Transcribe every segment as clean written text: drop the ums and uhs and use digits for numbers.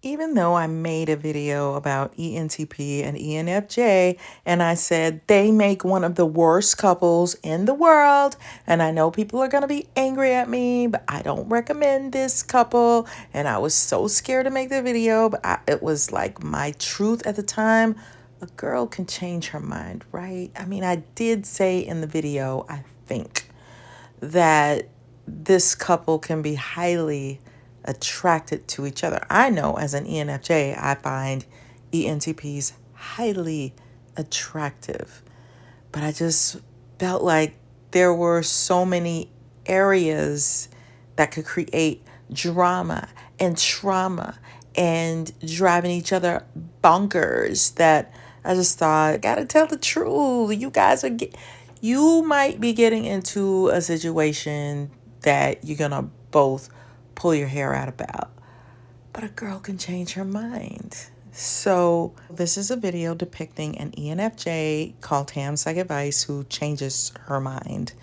Even though I made a video about ENTP and ENFJ, and I said they make one of the worst couples in the world, and I know people are going to be angry at me, but I don't recommend this couple, and I was so scared to make the video, but it was like my truth at the time. A girl can change her mind, right? I mean, I did say in the video, I think, that this couple can be highly attracted to each other. I know as an ENFJ, I find ENTPs highly attractive, but I just felt like there were so many areas that could create drama and trauma and driving each other bonkers that I just thought, I gotta tell the truth. You might be getting into a situation that you're gonna both pull your hair out about, but a girl can change her mind. So this is a video depicting an ENFJ called Tam Psych Advice who changes her mind.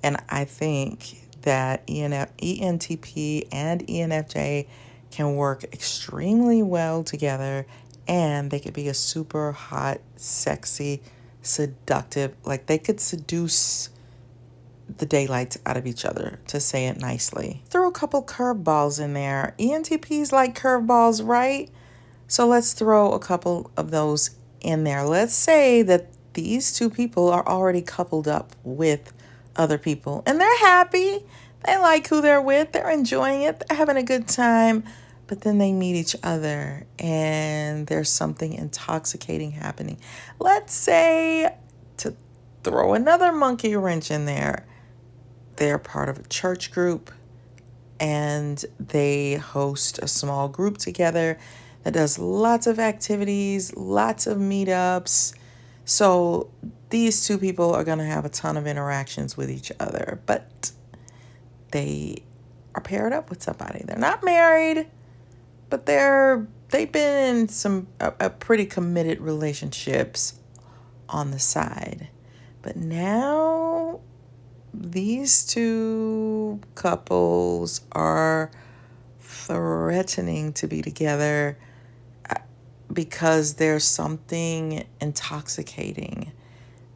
And I think that ENTP and ENFJ can work extremely well together, and they could be a super hot, sexy, seductive, like they could seduce the daylights out of each other, to say it nicely. Throw a couple curveballs in there. ENTPs like curveballs, right? So let's throw a couple of those in there. Let's say that these two people are already coupled up with other people and they're happy. They like who they're with. They're enjoying it. They're having a good time. But then they meet each other and there's something intoxicating happening. Let's say, to throw another monkey wrench in there, they're part of a church group and they host a small group together that does lots of activities, lots of meetups. So these two people are going to have a ton of interactions with each other, but they are paired up with somebody. They're not married, but they've been in some a pretty committed relationships on the side. But now these two couples are threatening to be together because there's something intoxicating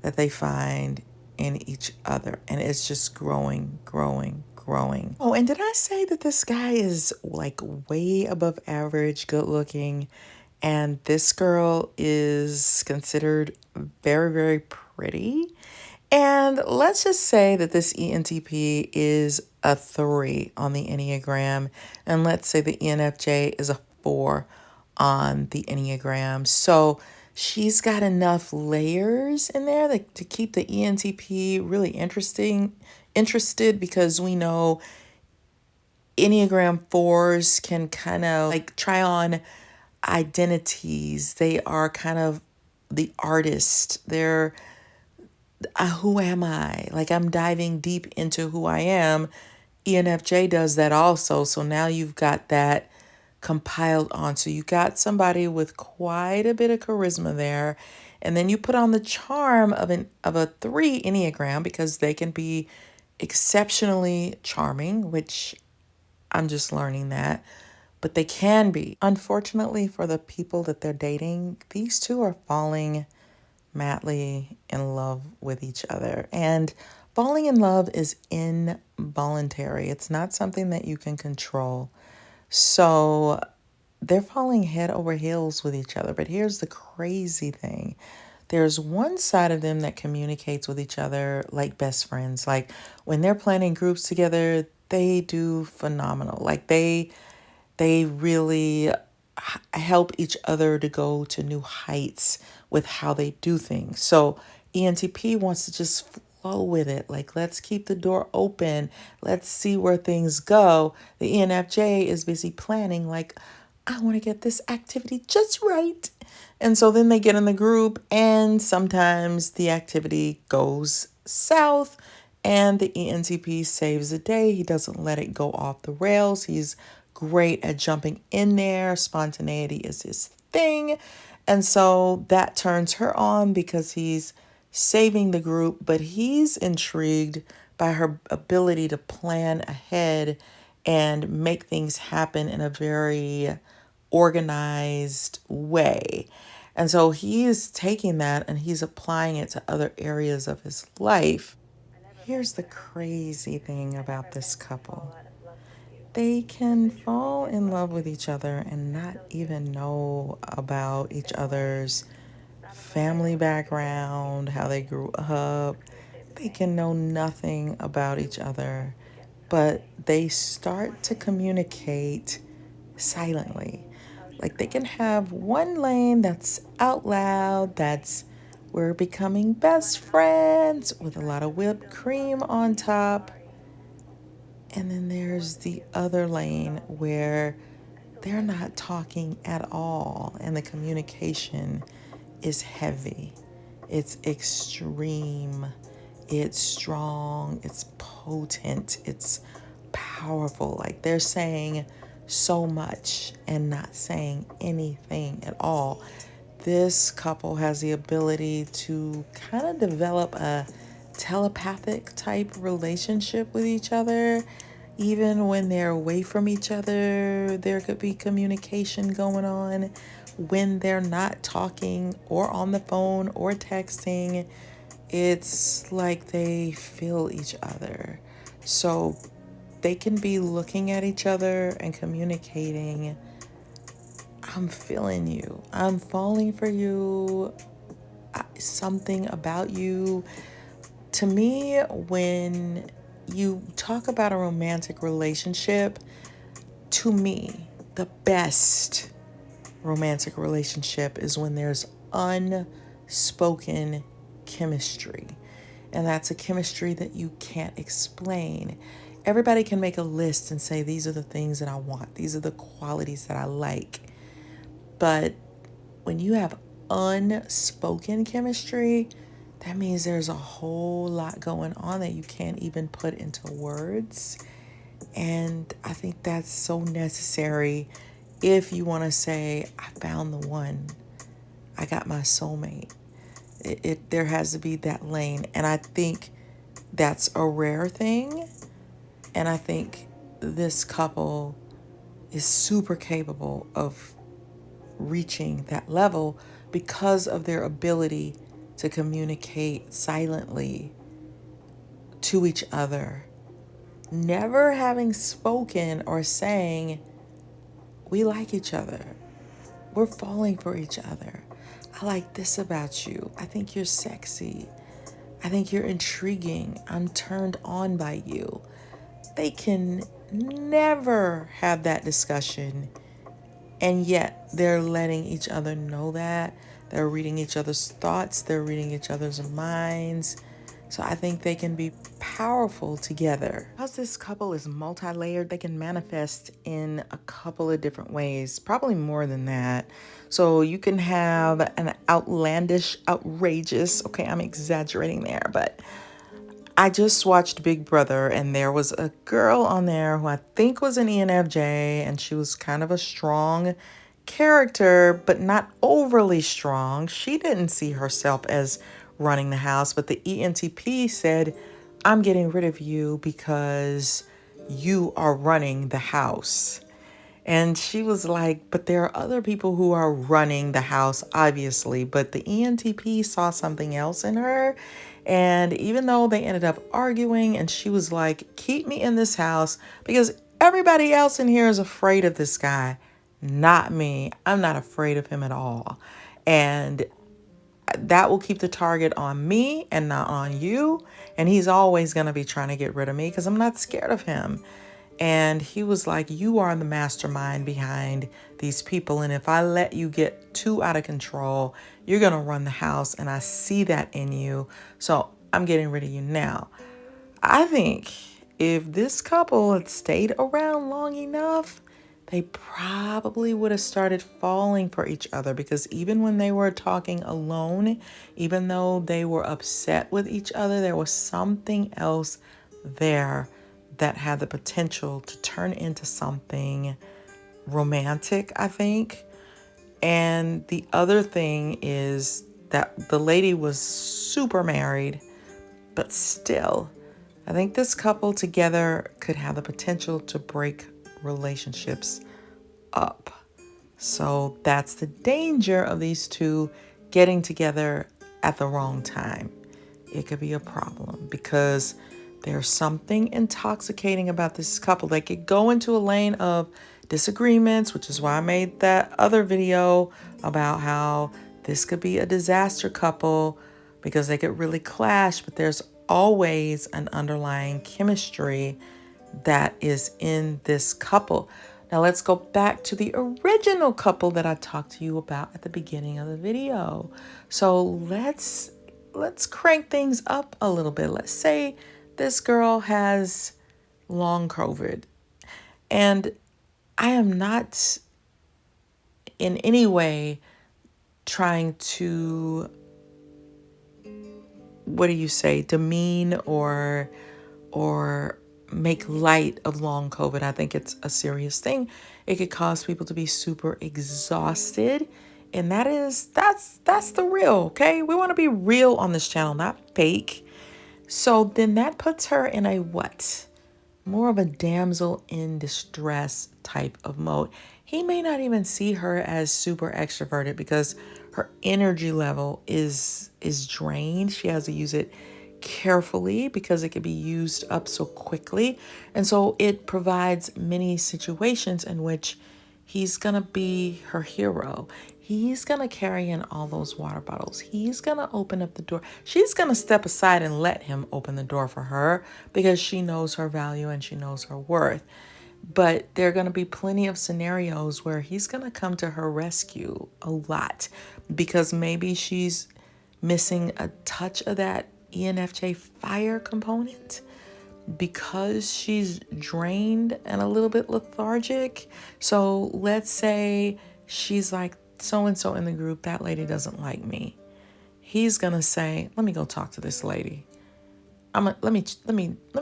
that they find in each other. And it's just growing. Oh, and did I say that this guy is like way above average good looking? And this girl is considered very, very pretty. And let's just say that this ENTP is a 3 on the Enneagram. And let's say the ENFJ is a 4 on the Enneagram. So she's got enough layers in there to keep the ENTP really interested, because we know Enneagram 4s can kind of like try on identities. They are kind of the artist. They're who am I? Like, I'm diving deep into who I am. ENFJ does that also. So now you've got that compiled on. So you got somebody with quite a bit of charisma there. And then you put on the charm of a 3 Enneagram, because they can be exceptionally charming, which I'm just learning that. But they can be. Unfortunately for the people that they're dating, these two are falling madly in love with each other. And falling in love is involuntary. It's not something that you can control. So they're falling head over heels with each other. But here's the crazy thing. There's one side of them that communicates with each other like best friends. Like when they're planning groups together, they do phenomenal. Like they really help each other to go to new heights with how they do things. So ENTP wants to just flow with it. Like, let's keep the door open. Let's see where things go. The ENFJ is busy planning, like, I want to get this activity just right. And so then they get in the group, and sometimes the activity goes south and the ENTP saves the day. He doesn't let it go off the rails. He's great at jumping in there. Spontaneity is his thing. And so that turns her on because he's saving the group, but he's intrigued by her ability to plan ahead and make things happen in a very organized way. And so he is taking that and he's applying it to other areas of his life. Here's the crazy thing about this couple. They can fall in love with each other and not even know about each other's family background, how they grew up. They can know nothing about each other, but they start to communicate silently. Like they can have one lane that's out loud, that's we're becoming best friends with a lot of whipped cream on top. And then there's the other lane where they're not talking at all and the communication is heavy. It's extreme. It's strong. It's potent. It's powerful. Like they're saying so much and not saying anything at all. This couple has the ability to kind of develop a telepathic type relationship with each other. Even when they're away from each other, there could be communication going on. When they're not talking or on the phone or texting, it's like they feel each other. So they can be looking at each other and communicating. I'm feeling you. I'm falling for you. Something about you. To me, when you talk about a romantic relationship, to me, the best romantic relationship is when there's unspoken chemistry. And that's a chemistry that you can't explain. Everybody can make a list and say, these are the things that I want, these are the qualities that I like. But when you have unspoken chemistry, that means there's a whole lot going on that you can't even put into words. And I think that's so necessary if you want to say, I found the one, I got my soulmate. There has to be that lane. And I think that's a rare thing. And I think this couple is super capable of reaching that level because of their ability to communicate silently to each other, never having spoken or saying, we like each other, we're falling for each other, I like this about you, I think you're sexy, I think you're intriguing, I'm turned on by you. They can never have that discussion, and yet they're letting each other know that. They're reading each other's thoughts, they're reading each other's minds. So I think they can be powerful together. Because this couple is multi-layered, they can manifest in a couple of different ways, probably more than that. So you can have an outlandish, outrageous, okay, I'm exaggerating there, but I just watched Big Brother and there was a girl on there who I think was an ENFJ, and she was kind of a strong character, but not overly strong. She didn't see herself as running the house, but the ENTP said, I'm getting rid of you because you are running the house. And she was like, but there are other people who are running the house, obviously. But the ENTP saw something else in her. And even though they ended up arguing, and she was like, keep me in this house because everybody else in here is afraid of this guy. Not me. I'm not afraid of him at all. And that will keep the target on me and not on you. And he's always going to be trying to get rid of me because I'm not scared of him. And he was like, you are the mastermind behind these people. And if I let you get too out of control, you're going to run the house. And I see that in you. So I'm getting rid of you now. I think if this couple had stayed around long enough, they probably would have started falling for each other, because even when they were talking alone, even though they were upset with each other, there was something else there that had the potential to turn into something romantic, I think. And the other thing is that the lady was super married, but still, I think this couple together could have the potential to break relationships up. So that's the danger of these two getting together at the wrong time. It could be a problem because there's something intoxicating about this couple. They could go into a lane of disagreements, which is why I made that other video about how this could be a disaster couple because they could really clash, but there's always an underlying chemistry that is in this couple. Now let's go back to the original couple that I talked to you about at the beginning of the video. So let's crank things up a little bit. Let's say this girl has long COVID, and I am not in any way trying to, what do you say, demean or make light of long COVID. I think it's a serious thing. It could cause people to be super exhausted. And that's the real, okay? We want to be real on this channel, not fake. So then that puts her in a what? More of a damsel in distress type of mode. He may not even see her as super extroverted because her energy level is drained. She has to use it carefully because it can be used up so quickly. And so it provides many situations in which he's going to be her hero. He's going to carry in all those water bottles. He's going to open up the door. She's going to step aside and let him open the door for her because she knows her value and she knows her worth. But there are going to be plenty of scenarios where he's going to come to her rescue a lot because maybe she's missing a touch of that ENFJ fire component because she's drained and a little bit lethargic. So let's say she's like, so-and-so in the group, that lady doesn't like me. He's going to say, let me go talk to this lady. Let me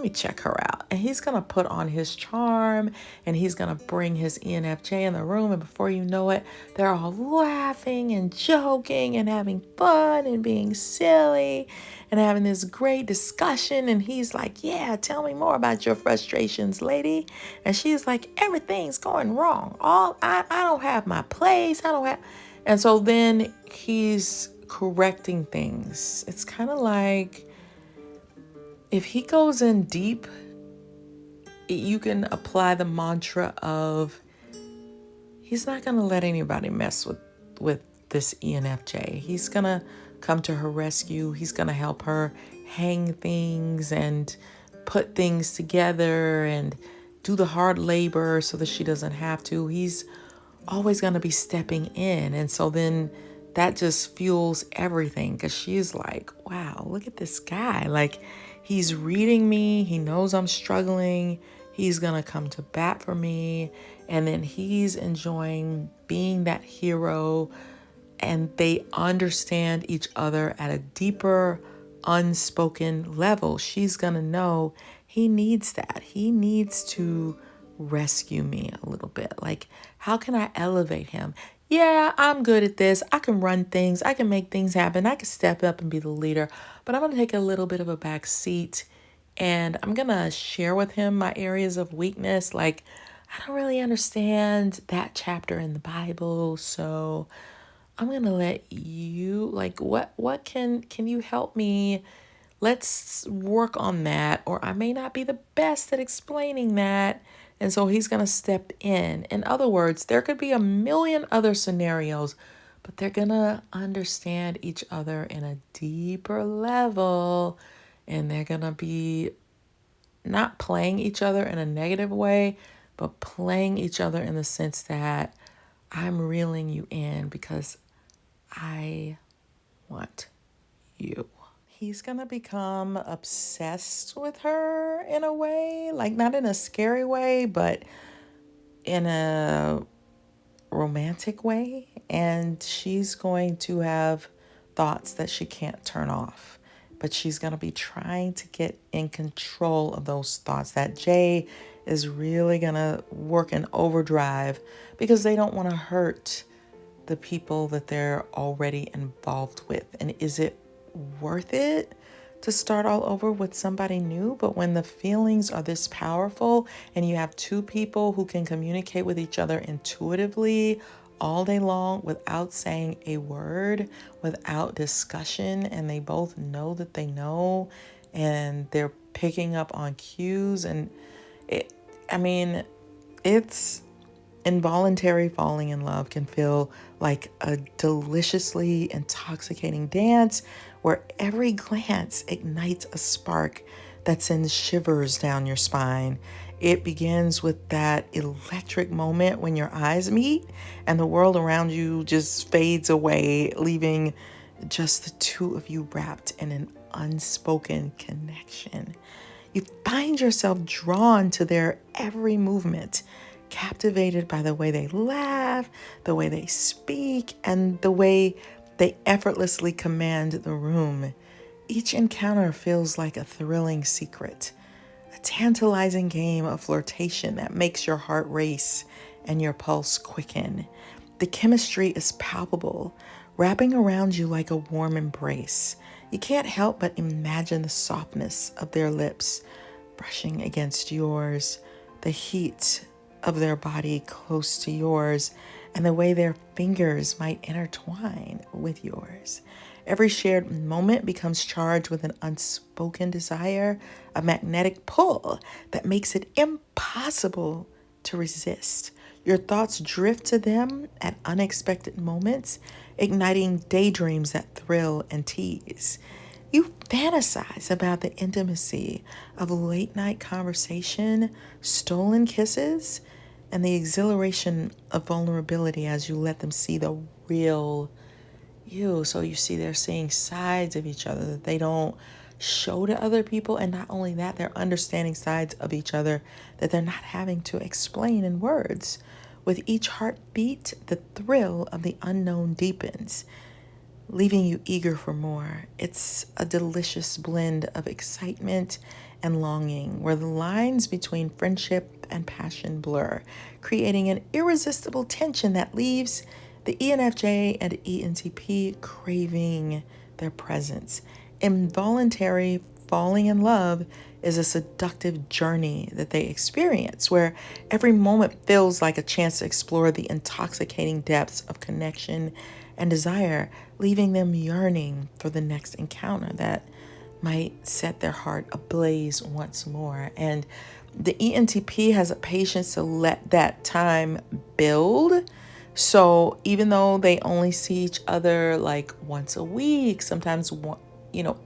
check her out. And he's going to put on his charm and he's going to bring his ENFJ in the room. And before you know it, they're all laughing and joking and having fun and being silly and having this great discussion. And he's like, yeah, tell me more about your frustrations, lady. And she's like, everything's going wrong. I don't have my place. And so then he's correcting things. It's kind of like, if he goes in deep, you can apply the mantra of he's not going to let anybody mess with this ENFJ. He's going to come to her rescue. He's going to help her hang things and put things together and do the hard labor so that she doesn't have to. He's always going to be stepping in. And so then that just fuels everything because she's like, wow, look at this guy. Like, he's reading me. He knows I'm struggling. He's going to come to bat for me. And then he's enjoying being that hero. And they understand each other at a deeper, unspoken level. She's going to know he needs that. He needs to rescue me a little bit. Like, how can I elevate him? Yeah, I'm good at this. I can run things. I can make things happen. I can step up and be the leader, but I'm going to take a little bit of a back seat and I'm going to share with him my areas of weakness. Like, I don't really understand that chapter in the Bible. So I'm going to let you, like, what can you help me? Let's work on that. Or I may not be the best at explaining that. And so he's going to step in. In other words, there could be a million other scenarios, but they're going to understand each other in a deeper level. And they're going to be not playing each other in a negative way, but playing each other in the sense that I'm reeling you in because I want you. He's going to become obsessed with her in a way, like not in a scary way, but in a romantic way. And she's going to have thoughts that she can't turn off, but she's going to be trying to get in control of those thoughts. That J is really going to work in overdrive because they don't want to hurt the people that they're already involved with. And is it worth it to start all over with somebody new? But when the feelings are this powerful and you have two people who can communicate with each other intuitively all day long without saying a word, without discussion, and they both know that they know, and they're picking up on cues. And it, I mean, it's involuntary falling in love can feel like a deliciously intoxicating dance where every glance ignites a spark that sends shivers down your spine. It begins with that electric moment when your eyes meet and the world around you just fades away, leaving just the two of you wrapped in an unspoken connection. You find yourself drawn to their every movement, captivated by the way they laugh, the way they speak, and the way they effortlessly command the room. Each encounter feels like a thrilling secret, a tantalizing game of flirtation that makes your heart race and your pulse quicken. The chemistry is palpable, wrapping around you like a warm embrace. You can't help but imagine the softness of their lips brushing against yours, the heat of their body close to yours, and the way their fingers might intertwine with yours. Every shared moment becomes charged with an unspoken desire, a magnetic pull that makes it impossible to resist. Your thoughts drift to them at unexpected moments, igniting daydreams that thrill and tease. You fantasize about the intimacy of late night conversation, stolen kisses, and the exhilaration of vulnerability as you let them see the real you. So you see they're seeing sides of each other that they don't show to other people. And not only that, they're understanding sides of each other that they're not having to explain in words. With each heartbeat, the thrill of the unknown deepens, leaving you eager for more. It's a delicious blend of excitement and longing, where the lines between friendship and passion blur, creating an irresistible tension that leaves the ENFJ and ENTP craving their presence. Involuntary falling in love is a seductive journey that they experience where every moment feels like a chance to explore the intoxicating depths of connection and desire, leaving them yearning for the next encounter that might set their heart ablaze once more. And the ENTP has a patience to let that time build. So even though they only see each other like once a week, sometimes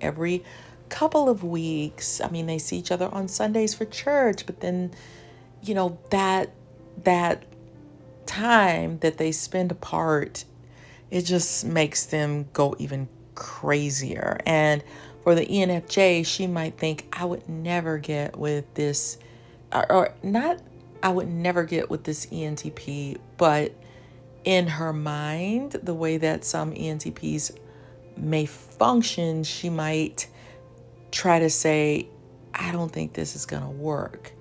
every couple of weeks. I mean, they see each other on Sundays for church, but then, that time that they spend apart, it just makes them go even crazier. And for the ENFJ, she might think, I would never get with this, or not, I would never get with this ENTP, but in her mind, the way that some ENTPs may function, she might try to say, I don't think this is going to work.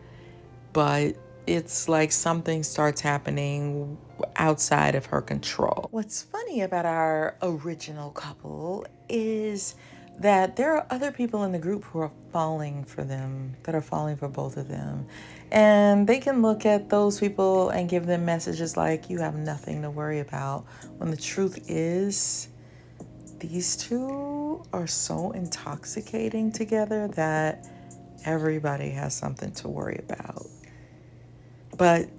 But it's like something starts happening outside of her control. What's funny about our original couple is that there are other people in the group who are falling for them, that are falling for both of them. And they can look at those people and give them messages like, you have nothing to worry about. When the truth is, these two are so intoxicating together that everybody has something to worry about. But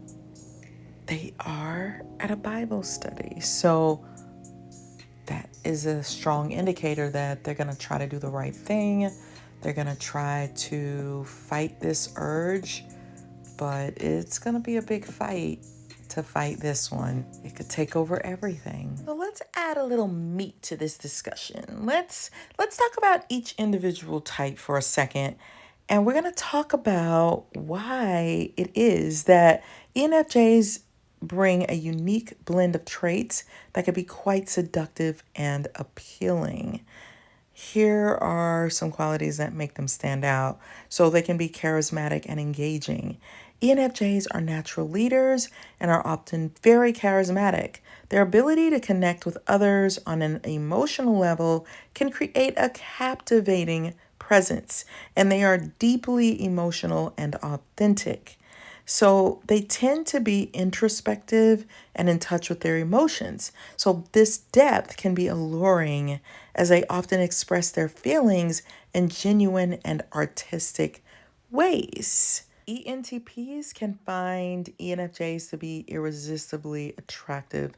they are at a Bible study. So that is a strong indicator that they're going to try to do the right thing. They're going to try to fight this urge, but it's going to be a big fight to fight this one. It could take over everything. So let's add a little meat to this discussion. Let's talk about each individual type for a second. And we're going to talk about why it is that ENFJs bring a unique blend of traits that can be quite seductive and appealing. Here are some qualities that make them stand out. So they can be charismatic and engaging. ENFJs are natural leaders and are often very charismatic. Their ability to connect with others on an emotional level can create a captivating presence, and they are deeply emotional and authentic. So they tend to be introspective and in touch with their emotions. So this depth can be alluring as they often express their feelings in genuine and artistic ways. ENTPs can find ENFJs to be irresistibly attractive,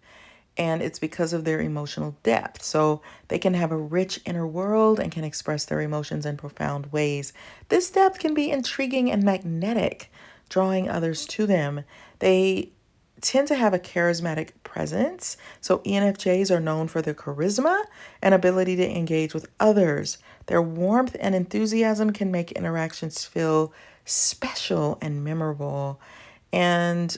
and it's because of their emotional depth. So they can have a rich inner world and can express their emotions in profound ways. This depth can be intriguing and magnetic, drawing others to them. They tend to have a charismatic presence. So ENFJs are known for their charisma and ability to engage with others. Their warmth and enthusiasm can make interactions feel special and memorable. And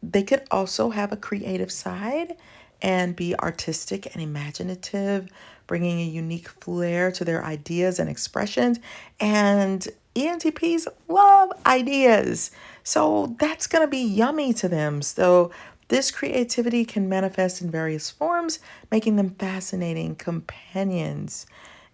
they could also have a creative side and be artistic and imaginative, bringing a unique flair to their ideas and expressions. And ENTPs love ideas. So that's going to be yummy to them. So this creativity can manifest in various forms, making them fascinating companions.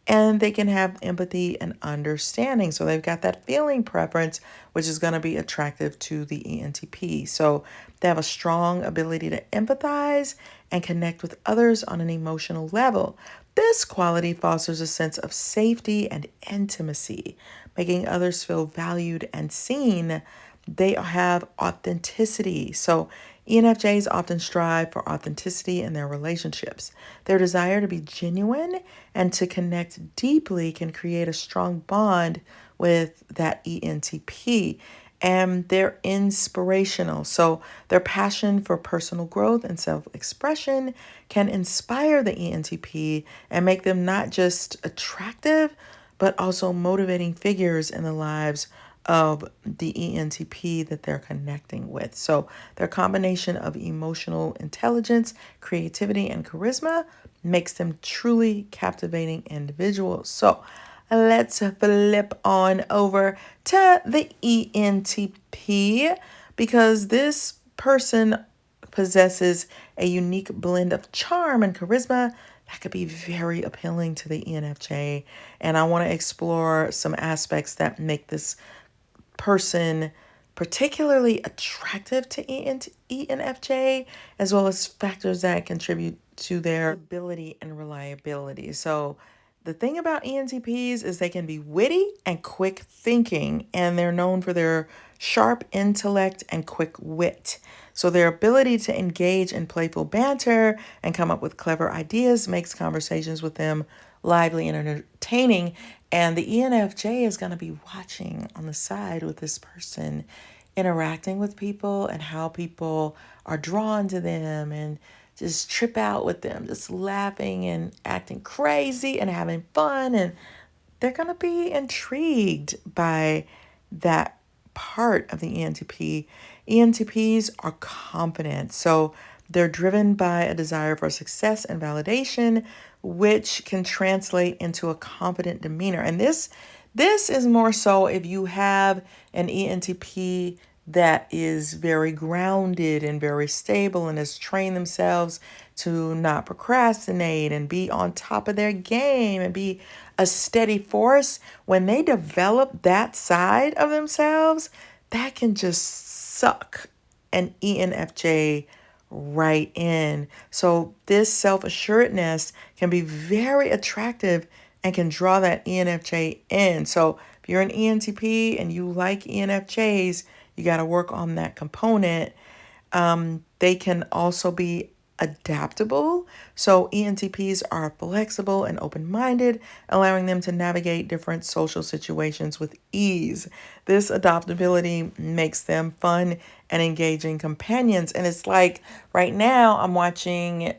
And they can have empathy and understanding. So they've got that feeling preference, which is going to be attractive to the ENTP. So they have a strong ability to empathize and connect with others on an emotional level. This quality fosters a sense of safety and intimacy, making others feel valued and seen. They have authenticity. So ENFJs often strive for authenticity in their relationships. Their desire to be genuine and to connect deeply can create a strong bond with that ENTP. And they're inspirational. So their passion for personal growth and self-expression can inspire the ENTP and make them not just attractive, but also motivating figures in the lives of the ENTP that they're connecting with. So their combination of emotional intelligence, creativity, and charisma makes them truly captivating individuals. So let's flip on over to the ENTP, because this person possesses a unique blend of charm and charisma that could be very appealing to the ENFJ. And I want to explore some aspects that make this person particularly attractive to ENFJ, as well as factors that contribute to their ability and reliability. So the thing about ENTPs is they can be witty and quick thinking, and they're known for their sharp intellect and quick wit. So their ability to engage in playful banter and come up with clever ideas makes conversations with them lively and entertaining. And the ENFJ is going to be watching on the side with this person interacting with people and how people are drawn to them and just trip out with them, just laughing and acting crazy and having fun. And they're going to be intrigued by that part of the ENTP. ENTPs are confident, so they're driven by a desire for success and validation, which can translate into a confident demeanor. And this is more so if you have an ENTP that is very grounded and very stable and has trained themselves to not procrastinate and be on top of their game and be a steady force. When they develop that side of themselves, that can just suck an ENFJ right in. So this self-assuredness can be very attractive and can draw that ENFJ in. So if you're an ENTP and you like ENFJs, you got to work on that component. They can also be adaptable. So ENTPs are flexible and open-minded, allowing them to navigate different social situations with ease. This adaptability makes them fun and engaging companions. And it's like right now I'm watching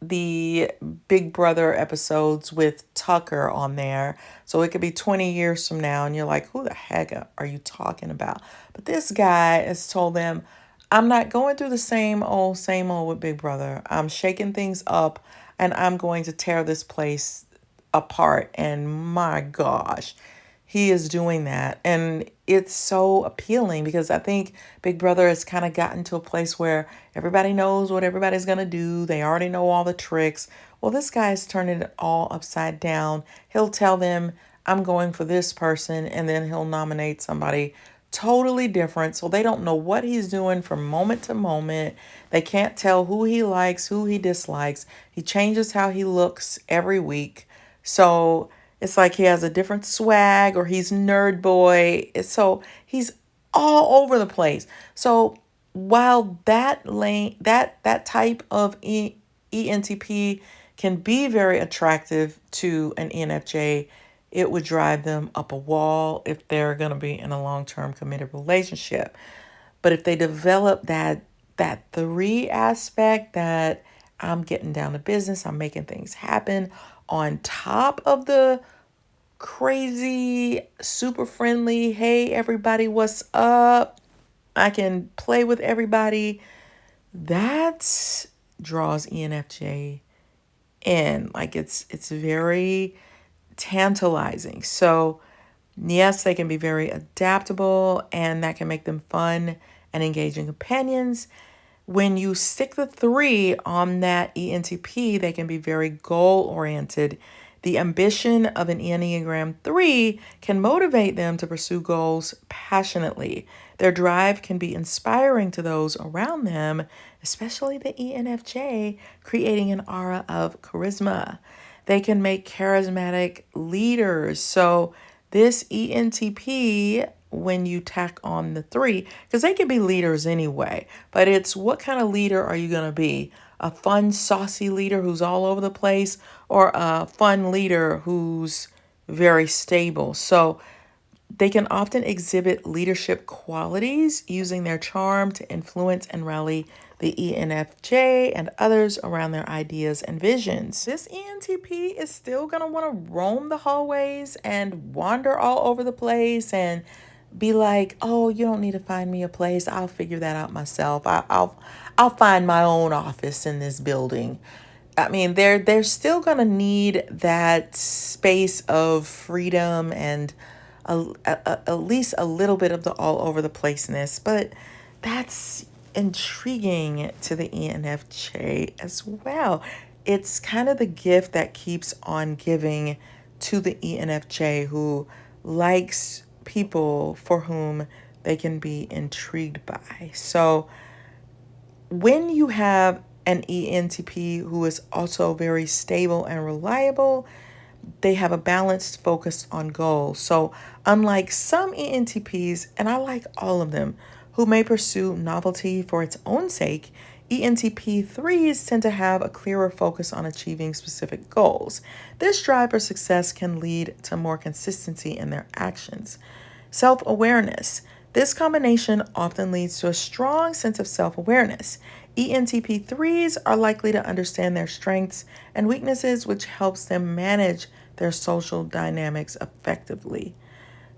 the Big Brother episodes with Tucker on there. So it could be 20 years from now and you're like, who the heck are you talking about? But this guy has told them, I'm not going through the same old with Big Brother. I'm shaking things up and I'm going to tear this place apart. And my gosh, he is doing that. And it's so appealing because I think Big Brother has kind of gotten to a place where everybody knows what everybody's going to do. They already know all the tricks. Well, this guy is turning it all upside down. He'll tell them, I'm going for this person, and then he'll nominate somebody totally different. So they don't know what he's doing from moment to moment. They can't tell who he likes, who he dislikes. He changes how he looks every week. So it's like he has a different swag, or he's nerd boy. So he's all over the place. So while that type of ENTP can be very attractive to an ENFJ, it would drive them up a wall if they're going to be in a long-term committed relationship. But if they develop that three aspect, that I'm getting down to business, I'm making things happen, on top of the crazy, super friendly, hey everybody, what's up? I can play with everybody. That draws ENFJ in. Like it's very tantalizing. So yes, they can be very adaptable, and that can make them fun and engaging companions. When you stick the three on that ENTP, they can be very goal oriented. The ambition of an Enneagram 3 can motivate them to pursue goals passionately. Their drive can be inspiring to those around them, especially the ENFJ, creating an aura of charisma. They can make charismatic leaders. So this ENTP, when you tack on the three, because they can be leaders anyway, but it's what kind of leader are you going to be? A fun, saucy leader who's all over the place, or a fun leader who's very stable? So they can often exhibit leadership qualities, using their charm to influence and rally the ENFJ and others around their ideas and visions. This ENTP is still going to want to roam the hallways and wander all over the place and be like, "Oh, you don't need to find me a place. I'll figure that out myself. I'll find my own office in this building." I mean, they're still gonna need that space of freedom and at least a little bit of the all over the placeness, but that's intriguing to the ENFJ as well. It's kind of the gift that keeps on giving to the ENFJ, who likes people for whom they can be intrigued by. So when you have an ENTP who is also very stable and reliable, they have a balanced focus on goals. So unlike some ENTPs, and I like all of them, who may pursue novelty for its own sake, ENTP 3s tend to have a clearer focus on achieving specific goals. This drive for success can lead to more consistency in their actions. Self-awareness. This combination often leads to a strong sense of self-awareness. ENTP 3s are likely to understand their strengths and weaknesses, which helps them manage their social dynamics effectively.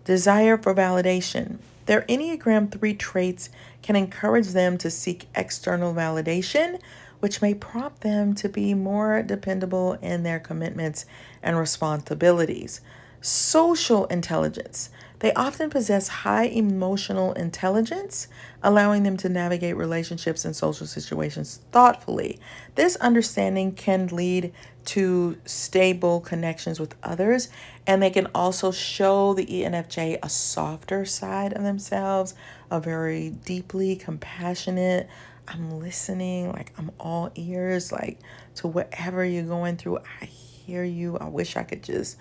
Desire for validation. Their Enneagram 3 traits can encourage them to seek external validation, which may prompt them to be more dependable in their commitments and responsibilities. Social intelligence. They often possess high emotional intelligence, allowing them to navigate relationships and social situations thoughtfully. This understanding can lead to stable connections with others, and they can also show the ENFJ a softer side of themselves, a very deeply compassionate, I'm listening, like I'm all ears, like to whatever you're going through. I hear you. I wish I could just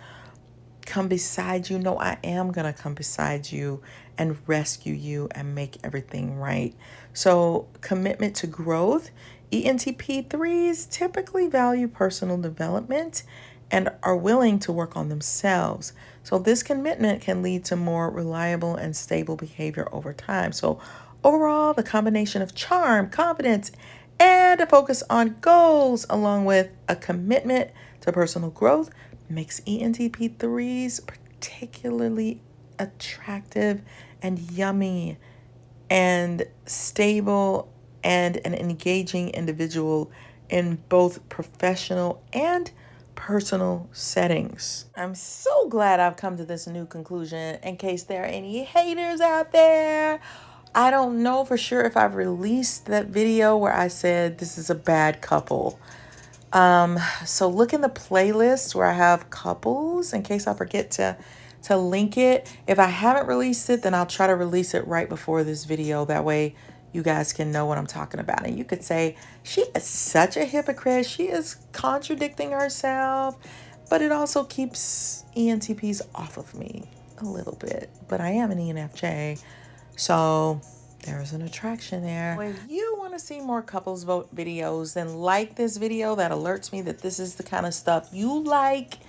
come beside you. No, I am going to come beside you and rescue you and make everything right. So, commitment to growth. ENTP 3s typically value personal development and are willing to work on themselves. So, this commitment can lead to more reliable and stable behavior over time. So, overall, the combination of charm, confidence, and a focus on goals, along with a commitment to personal growth, makes ENTP 3s particularly attractive and yummy and stable and an engaging individual in both professional and personal settings. I'm so glad I've come to this new conclusion. In case there are any haters out there, I don't know for sure if I've released that video where I said this is a bad couple. So look in the playlist where I have couples in case I forget to to link it. If I haven't released it, then I'll try to release it right before this video. That way you guys can know what I'm talking about. And you could say, she is such a hypocrite. She is contradicting herself, but it also keeps ENTPs off of me a little bit. But I am an ENFJ, so there's an attraction there. If you want to see more couples vote videos, then like this video. That alerts me that this is the kind of stuff you like.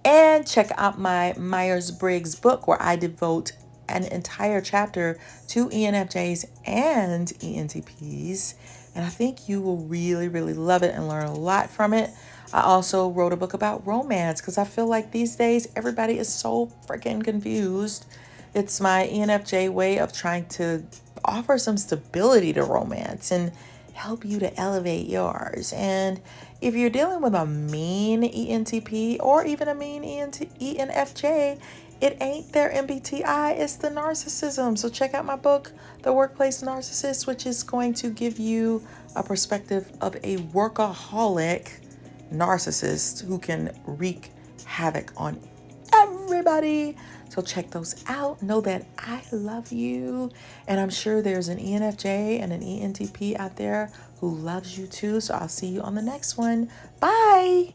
And check out my Myers-Briggs book, where I devote an entire chapter to ENFJs and ENTPs. And I think you will really, really love it and learn a lot from it. I also wrote a book about romance because I feel like these days everybody is so freaking confused. It's my ENFJ way of trying to offer some stability to romance and help you to elevate yours. And if you're dealing with a mean ENTP or even a mean ENFJ, it ain't their MBTI, it's the narcissism. So check out my book, The Workplace Narcissist, which is going to give you a perspective of a workaholic narcissist who can wreak havoc on everybody. So check those out. Know that I love you. And I'm sure there's an ENFJ and an ENTP out there who loves you too. So I'll see you on the next one. Bye.